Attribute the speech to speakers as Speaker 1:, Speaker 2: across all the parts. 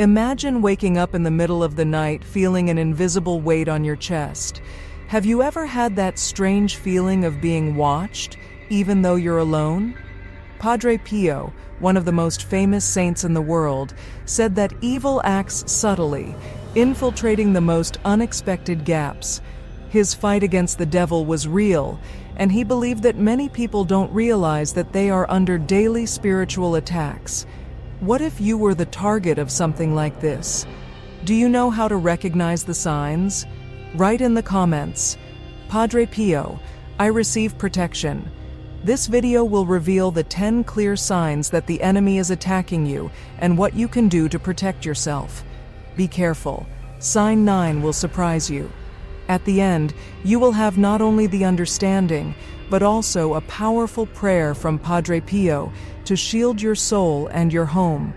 Speaker 1: Imagine waking up in the middle of the night feeling an invisible weight on your chest. Have you ever had that strange feeling of being watched, even though you're alone? Padre Pio, one of the most famous saints in the world, said that evil acts subtly, infiltrating the most unexpected gaps. His fight against the devil was real, and he believed that many people don't realize that they are under daily spiritual attacks. What if you were the target of something like this? Do you know how to recognize the signs? Write in the comments, Padre Pio, I receive protection. This video will reveal the 10 clear signs that the enemy is attacking you and what you can do to protect yourself. Be careful. Sign 9 will surprise you. At the end, you will have not only the understanding, but also a powerful prayer from Padre Pio to shield your soul and your home.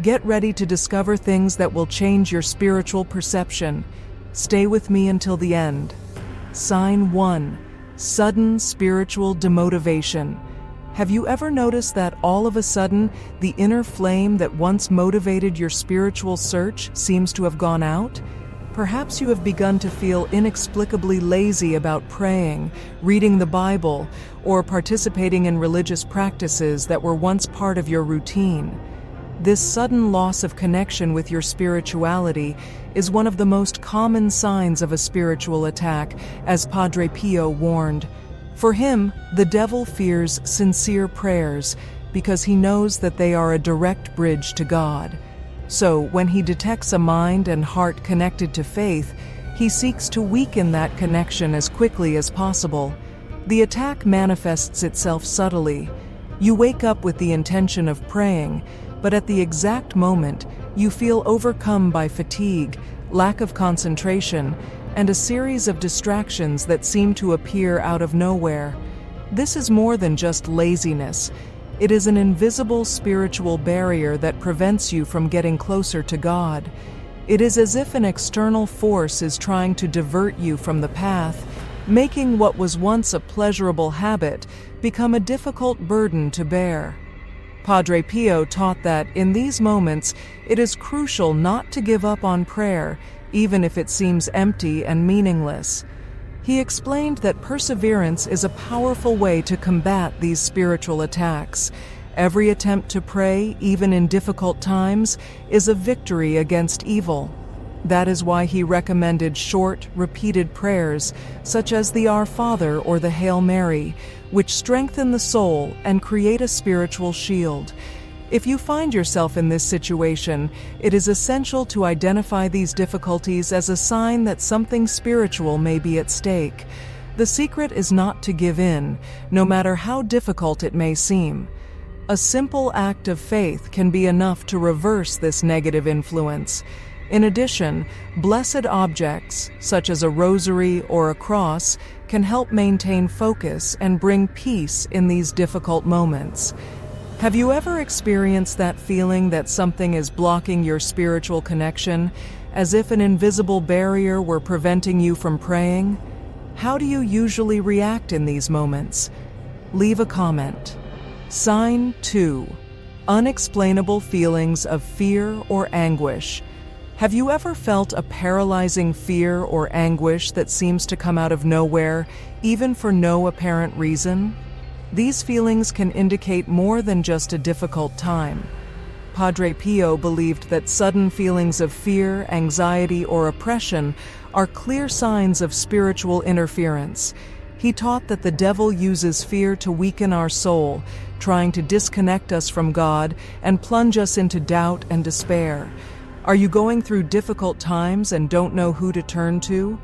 Speaker 1: Get ready to discover things that will change your spiritual perception. Stay with me until the end. Sign 1. Sudden spiritual demotivation. Have you ever noticed that all of a sudden, the inner flame that once motivated your spiritual search seems to have gone out? Perhaps you have begun to feel inexplicably lazy about praying, reading the Bible, or participating in religious practices that were once part of your routine. This sudden loss of connection with your spirituality is one of the most common signs of a spiritual attack, as Padre Pio warned. For him, the devil fears sincere prayers because he knows that they are a direct bridge to God. So, when he detects a mind and heart connected to faith, he seeks to weaken that connection as quickly as possible. The attack manifests itself subtly. You wake up with the intention of praying, but at the exact moment, you feel overcome by fatigue, lack of concentration, and a series of distractions that seem to appear out of nowhere. This is more than just laziness. It is an invisible spiritual barrier that prevents you from getting closer to God. It is as if an external force is trying to divert you from the path, making what was once a pleasurable habit become a difficult burden to bear. Padre Pio taught that, in these moments, it is crucial not to give up on prayer, even if it seems empty and meaningless. He explained that perseverance is a powerful way to combat these spiritual attacks. Every attempt to pray, even in difficult times, is a victory against evil. That is why he recommended short, repeated prayers, such as the Our Father or the Hail Mary, which strengthen the soul and create a spiritual shield. If you find yourself in this situation, it is essential to identify these difficulties as a sign that something spiritual may be at stake. The secret is not to give in, no matter how difficult it may seem. A simple act of faith can be enough to reverse this negative influence. In addition, blessed objects, such as a rosary or a cross, can help maintain focus and bring peace in these difficult moments. Have you ever experienced that feeling that something is blocking your spiritual connection, as if an invisible barrier were preventing you from praying? How do you usually react in these moments? Leave a comment. Sign 2. Unexplainable feelings of fear or anguish. Have you ever felt a paralyzing fear or anguish that seems to come out of nowhere, even for no apparent reason? These feelings can indicate more than just a difficult time. Padre Pio believed that sudden feelings of fear, anxiety, or oppression are clear signs of spiritual interference. He taught that the devil uses fear to weaken our soul, trying to disconnect us from God and plunge us into doubt and despair. Are you going through difficult times and don't know who to turn to?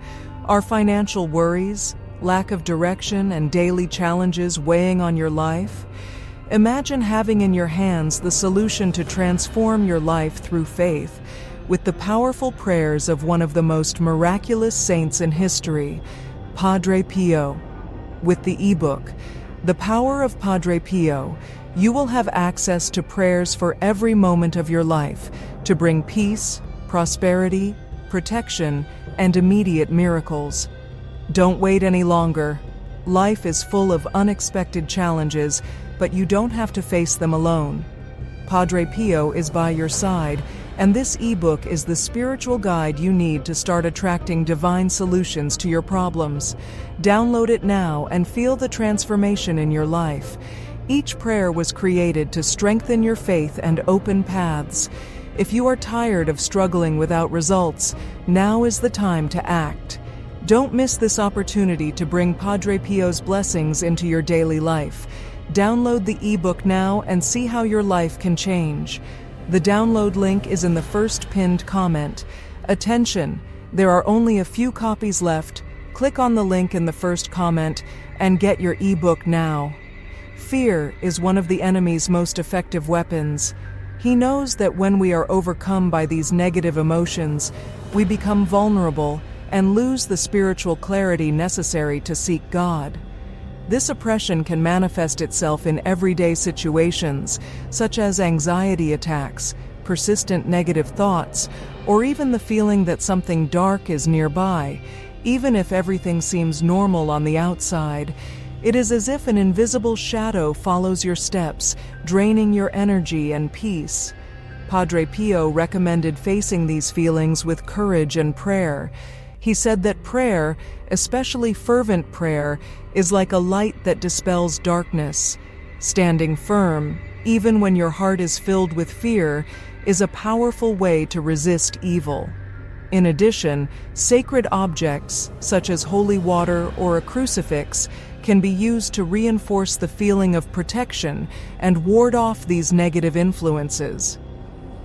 Speaker 1: Are financial worries, lack of direction, and daily challenges weighing on your life? Imagine having in your hands the solution to transform your life through faith, with the powerful prayers of one of the most miraculous saints in history, Padre Pio. With the ebook, The Power of Padre Pio, you will have access to prayers for every moment of your life to bring peace, prosperity, protection, and immediate miracles. Don't wait any longer. Life is full of unexpected challenges, but you don't have to face them alone. Padre Pio is by your side, and this ebook is the spiritual guide you need to start attracting divine solutions to your problems. Download it now and feel the transformation in your life. Each prayer was created to strengthen your faith and open paths. If you are tired of struggling without results, now is the time to act. Don't miss this opportunity to bring Padre Pio's blessings into your daily life. Download the ebook now and see how your life can change. The download link is in the first pinned comment. Attention, there are only a few copies left. Click on the link in the first comment and get your ebook now. Fear is one of the enemy's most effective weapons. He knows that when we are overcome by these negative emotions, we become vulnerable and lose the spiritual clarity necessary to seek God. This oppression can manifest itself in everyday situations, such as anxiety attacks, persistent negative thoughts, or even the feeling that something dark is nearby. Even if everything seems normal on the outside, it is as if an invisible shadow follows your steps, draining your energy and peace. Padre Pio recommended facing these feelings with courage and prayer. He said that prayer, especially fervent prayer, is like a light that dispels darkness. Standing firm, even when your heart is filled with fear, is a powerful way to resist evil. In addition, sacred objects, such as holy water or a crucifix, can be used to reinforce the feeling of protection and ward off these negative influences.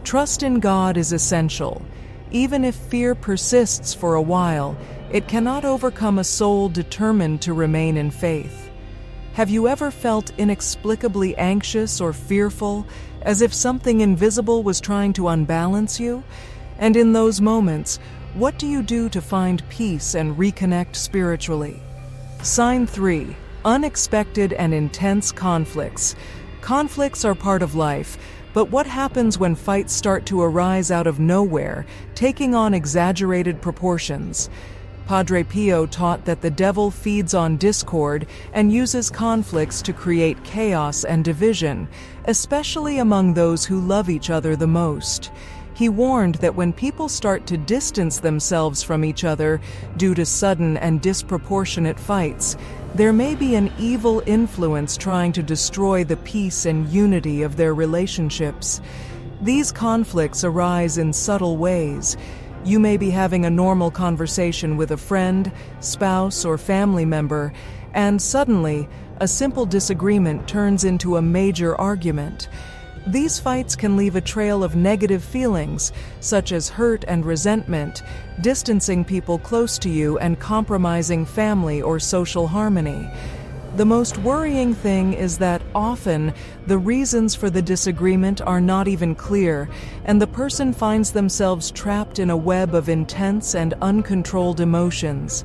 Speaker 1: Trust in God is essential. Even if fear persists for a while, it cannot overcome a soul determined to remain in faith. Have you ever felt inexplicably anxious or fearful, as if something invisible was trying to unbalance you? And in those moments, what do you do to find peace and reconnect spiritually? Sign 3. Unexpected and intense conflicts. Conflicts are part of life, but what happens when fights start to arise out of nowhere, taking on exaggerated proportions? Padre Pio taught that the devil feeds on discord and uses conflicts to create chaos and division, especially among those who love each other the most. He warned that when people start to distance themselves from each other due to sudden and disproportionate fights, there may be an evil influence trying to destroy the peace and unity of their relationships. These conflicts arise in subtle ways. You may be having a normal conversation with a friend, spouse, or family member, and suddenly, a simple disagreement turns into a major argument. These fights can leave a trail of negative feelings, such as hurt and resentment, distancing people close to you and compromising family or social harmony. The most worrying thing is that often the reasons for the disagreement are not even clear, and the person finds themselves trapped in a web of intense and uncontrolled emotions.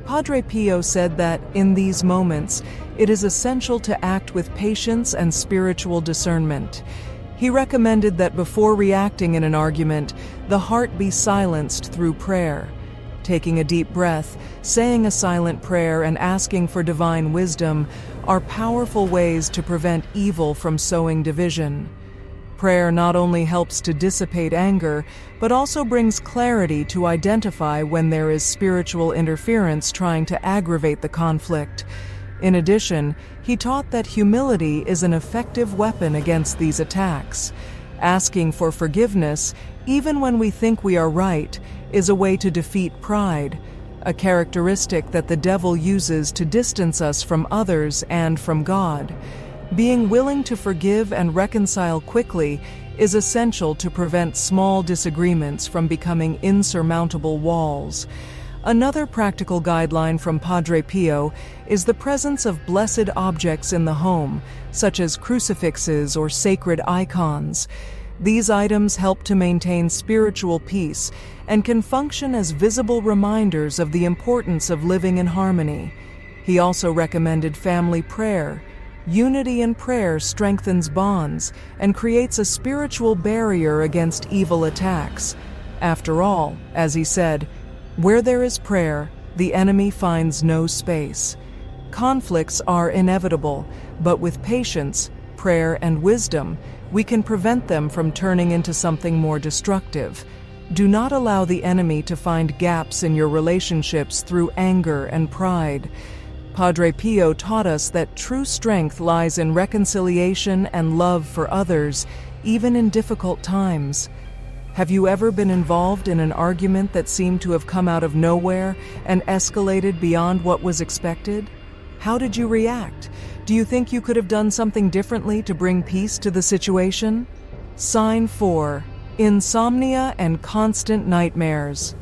Speaker 1: Padre Pio said that, in these moments, it is essential to act with patience and spiritual discernment. He recommended that before reacting in an argument, the heart be silenced through prayer. Taking a deep breath, saying a silent prayer, and asking for divine wisdom are powerful ways to prevent evil from sowing division. Prayer not only helps to dissipate anger, but also brings clarity to identify when there is spiritual interference trying to aggravate the conflict. In addition, he taught that humility is an effective weapon against these attacks. Asking for forgiveness, even when we think we are right, is a way to defeat pride, a characteristic that the devil uses to distance us from others and from God. Being willing to forgive and reconcile quickly is essential to prevent small disagreements from becoming insurmountable walls. Another practical guideline from Padre Pio is the presence of blessed objects in the home, such as crucifixes or sacred icons. These items help to maintain spiritual peace and can function as visible reminders of the importance of living in harmony. He also recommended family prayer. Unity in prayer strengthens bonds and creates a spiritual barrier against evil attacks. After all, as he said, where there is prayer, the enemy finds no space. Conflicts are inevitable, but with patience, prayer, and wisdom, we can prevent them from turning into something more destructive. Do not allow the enemy to find gaps in your relationships through anger and pride. Padre Pio taught us that true strength lies in reconciliation and love for others, even in difficult times. Have you ever been involved in an argument that seemed to have come out of nowhere and escalated beyond what was expected? How did you react? Do you think you could have done something differently to bring peace to the situation? Sign 4. Insomnia and constant nightmares.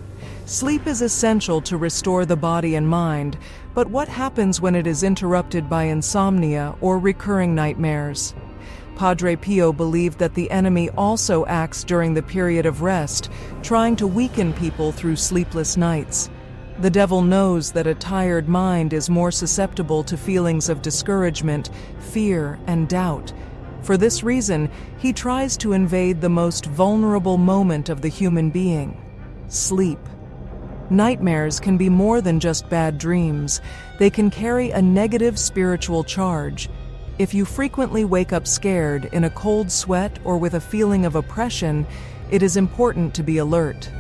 Speaker 1: Sleep is essential to restore the body and mind, but what happens when it is interrupted by insomnia or recurring nightmares? Padre Pio believed that the enemy also acts during the period of rest, trying to weaken people through sleepless nights. The devil knows that a tired mind is more susceptible to feelings of discouragement, fear, and doubt. For this reason, he tries to invade the most vulnerable moment of the human being: sleep. Nightmares can be more than just bad dreams. They can carry a negative spiritual charge. If you frequently wake up scared, in a cold sweat, or with a feeling of oppression, it is important to be alert.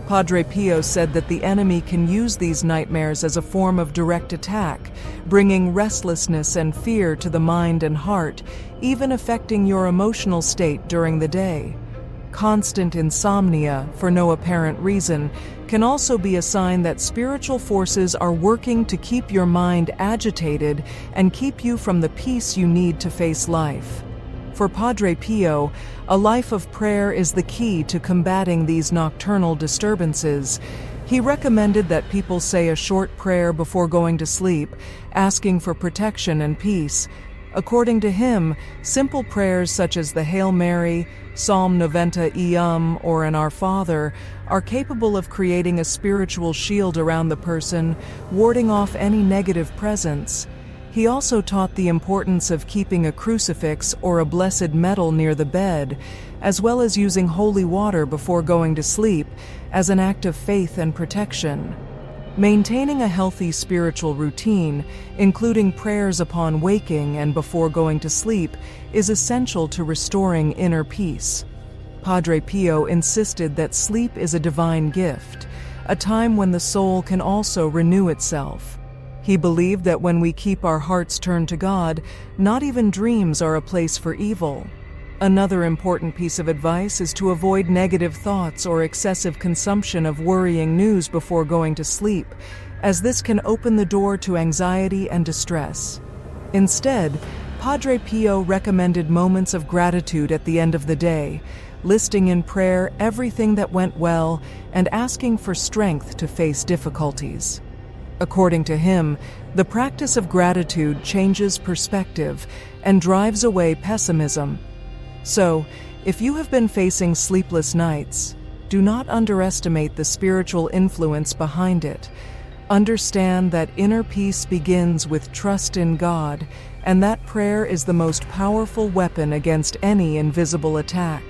Speaker 1: Padre Pio said that the enemy can use these nightmares as a form of direct attack, bringing restlessness and fear to the mind and heart, even affecting your emotional state during the day. Constant insomnia, for no apparent reason, can also be a sign that spiritual forces are working to keep your mind agitated and keep you from the peace you need to face life. For Padre Pio, a life of prayer is the key to combating these nocturnal disturbances. He recommended that people say a short prayer before going to sleep, asking for protection and peace. According to him, simple prayers such as the Hail Mary, Psalm 90 or an Our Father are capable of creating a spiritual shield around the person, warding off any negative presence. He also taught the importance of keeping a crucifix or a blessed medal near the bed, as well as using holy water before going to sleep as an act of faith and protection. Maintaining a healthy spiritual routine, including prayers upon waking and before going to sleep, is essential to restoring inner peace. Padre Pio insisted that sleep is a divine gift, a time when the soul can also renew itself. He believed that when we keep our hearts turned to God, not even dreams are a place for evil. Another important piece of advice is to avoid negative thoughts or excessive consumption of worrying news before going to sleep, as this can open the door to anxiety and distress. Instead, Padre Pio recommended moments of gratitude at the end of the day, listing in prayer everything that went well and asking for strength to face difficulties. According to him, the practice of gratitude changes perspective and drives away pessimism. So, if you have been facing sleepless nights, do not underestimate the spiritual influence behind it. Understand that inner peace begins with trust in God, and that prayer is the most powerful weapon against any invisible attack.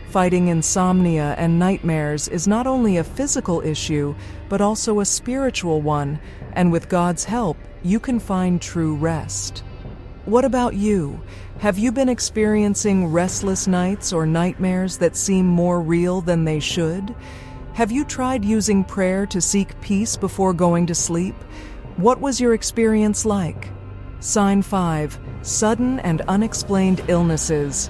Speaker 1: Fighting insomnia and nightmares is not only a physical issue, but also a spiritual one, and with God's help, you can find true rest. What about you? Have you been experiencing restless nights or nightmares that seem more real than they should? Have you tried using prayer to seek peace before going to sleep? What was your experience like? Sign 5. Sudden and unexplained illnesses.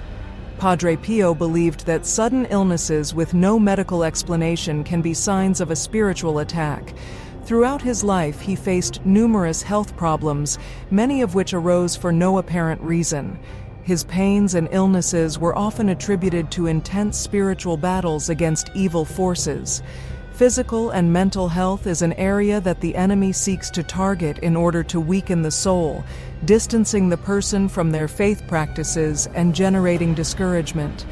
Speaker 1: Padre Pio believed that sudden illnesses with no medical explanation can be signs of a spiritual attack. Throughout his life, he faced numerous health problems, many of which arose for no apparent reason. His pains and illnesses were often attributed to intense spiritual battles against evil forces. Physical and mental health is an area that the enemy seeks to target in order to weaken the soul, distancing the person from their faith practices and generating discouragement.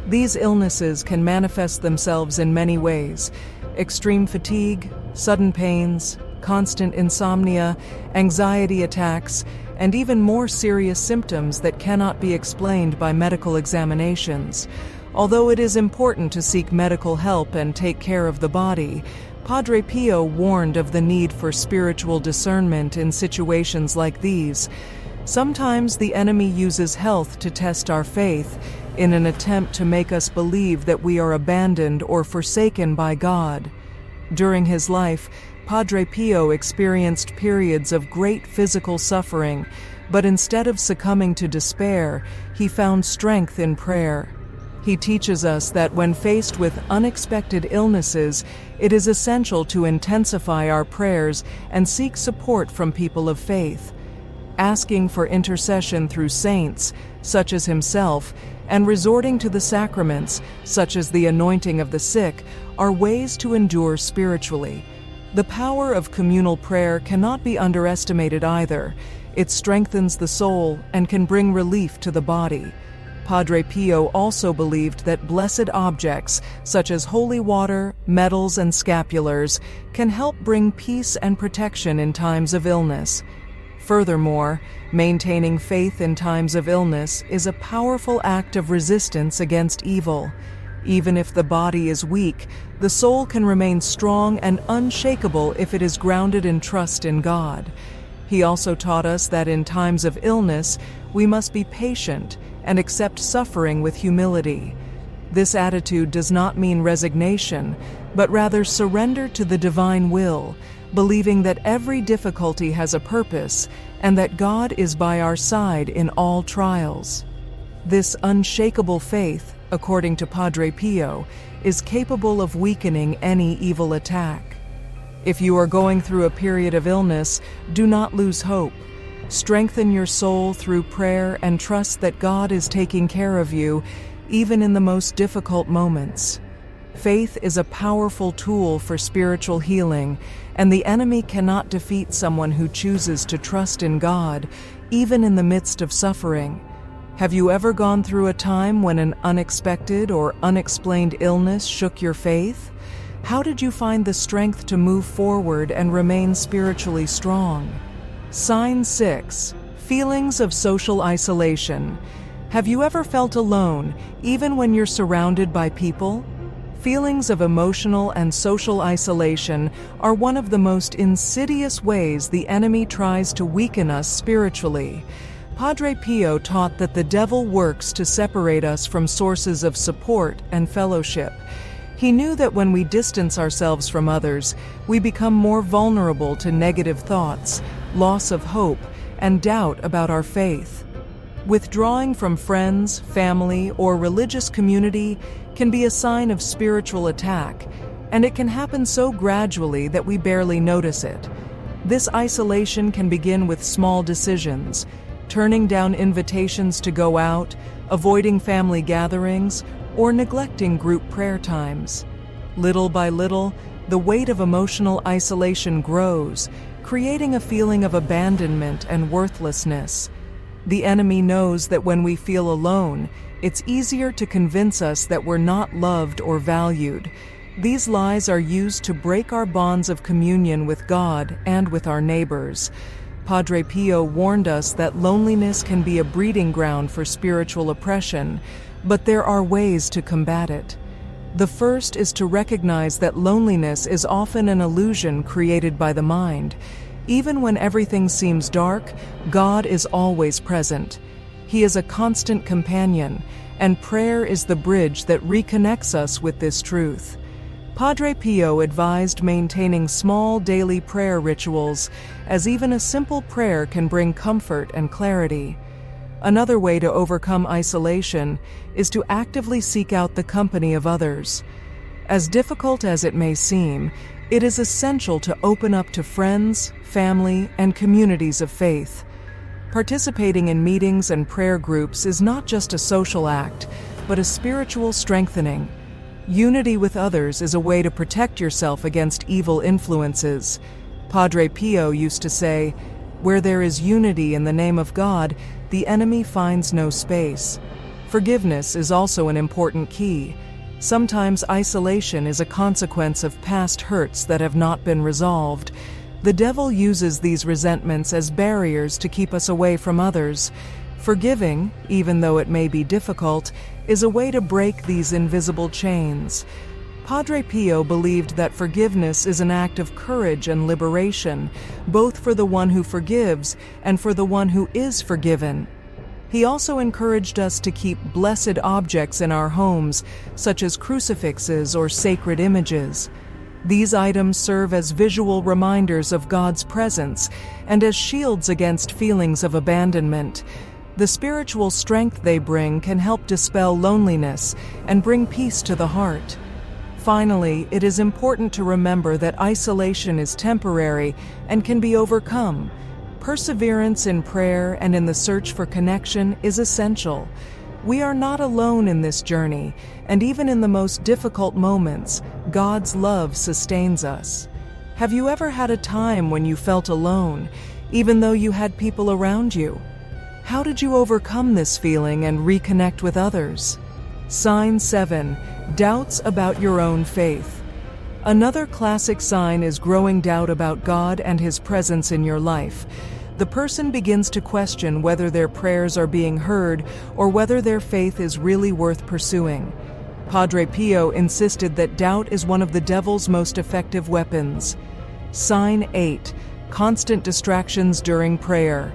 Speaker 1: These illnesses can manifest themselves in many ways: extreme fatigue, sudden pains, constant insomnia, anxiety attacks, and even more serious symptoms that cannot be explained by medical examinations. Although it is important to seek medical help and take care of the body, Padre Pio warned of the need for spiritual discernment in situations like these. Sometimes the enemy uses health to test our faith in an attempt to make us believe that we are abandoned or forsaken by God. During his life, Padre Pio experienced periods of great physical suffering, but instead of succumbing to despair, he found strength in prayer. He teaches us that when faced with unexpected illnesses, it is essential to intensify our prayers and seek support from people of faith. Asking for intercession through saints, such as himself, and resorting to the sacraments, such as the anointing of the sick, are ways to endure spiritually. The power of communal prayer cannot be underestimated either. It strengthens the soul and can bring relief to the body. Padre Pio also believed that blessed objects, such as holy water, medals, and scapulars, can help bring peace and protection in times of illness. Furthermore, maintaining faith in times of illness is a powerful act of resistance against evil. Even if the body is weak, the soul can remain strong and unshakable if it is grounded in trust in God. He also taught us that in times of illness, we must be patient and accept suffering with humility. This attitude does not mean resignation, but rather surrender to the divine will, believing that every difficulty has a purpose and that God is by our side in all trials. This unshakable faith, according to Padre Pio, is capable of weakening any evil attack. If you are going through a period of illness, do not lose hope. Strengthen your soul through prayer and trust that God is taking care of you, even in the most difficult moments. Faith is a powerful tool for spiritual healing, and the enemy cannot defeat someone who chooses to trust in God, even in the midst of suffering. Have you ever gone through a time when an unexpected or unexplained illness shook your faith? How did you find the strength to move forward and remain spiritually strong? Sign 6. Feelings of social isolation. Have you ever felt alone, even when you're surrounded by people? Feelings of emotional and social isolation are one of the most insidious ways the enemy tries to weaken us spiritually. Padre Pio taught that the devil works to separate us from sources of support and fellowship. He knew that when we distance ourselves from others, we become more vulnerable to negative thoughts, loss of hope, and doubt about our faith. Withdrawing from friends, family, or religious community can be a sign of spiritual attack, and it can happen so gradually that we barely notice it. This isolation can begin with small decisions, turning down invitations to go out, avoiding family gatherings, or neglecting group prayer times. Little by little, the weight of emotional isolation grows, creating a feeling of abandonment and worthlessness. The enemy knows that when we feel alone, it's easier to convince us that we're not loved or valued. These lies are used to break our bonds of communion with God and with our neighbors. Padre Pio warned us that loneliness can be a breeding ground for spiritual oppression, but there are ways to combat it. The first is to recognize that loneliness is often an illusion created by the mind. Even when everything seems dark, God is always present. He is a constant companion, and prayer is the bridge that reconnects us with this truth. Padre Pio advised maintaining small daily prayer rituals, as even a simple prayer can bring comfort and clarity. Another way to overcome isolation is to actively seek out the company of others. As difficult as it may seem, it is essential to open up to friends, family, and communities of faith. Participating in meetings and prayer groups is not just a social act, but a spiritual strengthening. Unity with others is a way to protect yourself against evil influences. Padre Pio used to say, "Where there is unity in the name of God, the enemy finds no space." Forgiveness is also an important key. Sometimes isolation is a consequence of past hurts that have not been resolved. The devil uses these resentments as barriers to keep us away from others. Forgiving, even though it may be difficult, is a way to break these invisible chains. Padre Pio believed that forgiveness is an act of courage and liberation, both for the one who forgives and for the one who is forgiven. He also encouraged us to keep blessed objects in our homes, such as crucifixes or sacred images. These items serve as visual reminders of God's presence and as shields against feelings of abandonment. The spiritual strength they bring can help dispel loneliness and bring peace to the heart. Finally, it is important to remember that isolation is temporary and can be overcome. Perseverance in prayer and in the search for connection is essential. We are not alone in this journey, and even in the most difficult moments, God's love sustains us. Have you ever had a time when you felt alone, even though you had people around you? How did you overcome this feeling and reconnect with others? Sign 7. Doubts about your own faith. Another classic sign is growing doubt about God and His presence in your life. The person begins to question whether their prayers are being heard or whether their faith is really worth pursuing. Padre Pio insisted that doubt is one of the devil's most effective weapons. Sign 8. Constant distractions during prayer.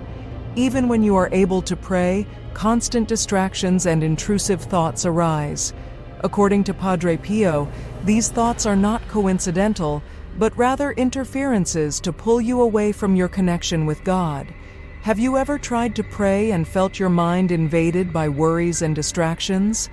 Speaker 1: Even when you are able to pray, constant distractions and intrusive thoughts arise. According to Padre Pio, these thoughts are not coincidental, but rather interferences to pull you away from your connection with God. Have you ever tried to pray and felt your mind invaded by worries and distractions?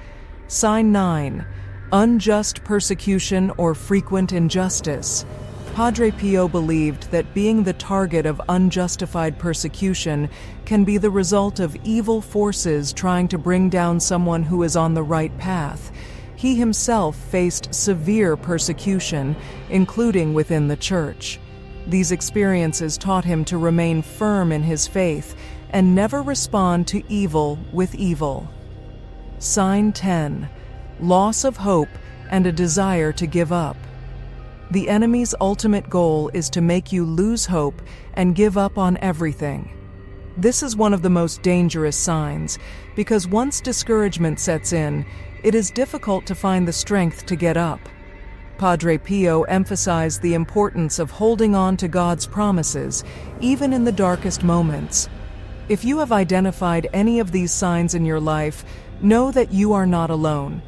Speaker 1: Sign 9. Unjust persecution or frequent injustice. Padre Pio believed that being the target of unjustified persecution can be the result of evil forces trying to bring down someone who is on the right path. He himself faced severe persecution, including within the Church. These experiences taught him to remain firm in his faith and never respond to evil with evil. Sign 10. Loss of hope and a desire to give up. The enemy's ultimate goal is to make you lose hope and give up on everything. This is one of the most dangerous signs, because once discouragement sets in, it is difficult to find the strength to get up. Padre Pio emphasized the importance of holding on to God's promises, even in the darkest moments. If you have identified any of these signs in your life, know that you are not alone.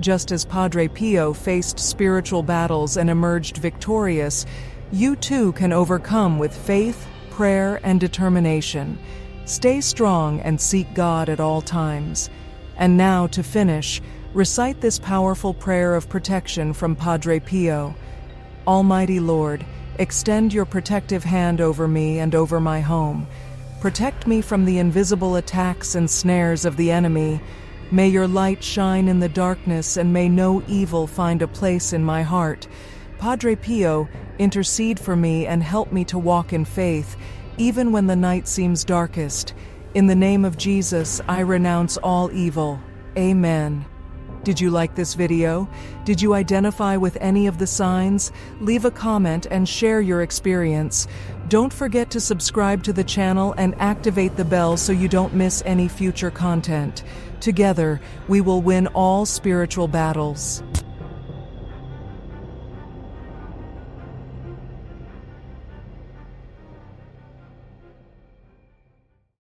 Speaker 1: Just as Padre Pio faced spiritual battles and emerged victorious, you too can overcome with faith, prayer, and determination. Stay strong and seek God at all times. And now, to finish, recite this powerful prayer of protection from Padre Pio. Almighty Lord, extend your protective hand over me and over my home. Protect me from the invisible attacks and snares of the enemy. May your light shine in the darkness, and may no evil find a place in my heart. Padre Pio, intercede for me and help me to walk in faith, even when the night seems darkest. In the name of Jesus, I renounce all evil. Amen. Did you like this video? Did you identify with any of the signs? Leave a comment and share your experience. Don't forget to subscribe to the channel and activate the bell so you don't miss any future content. Together, we will win all spiritual battles.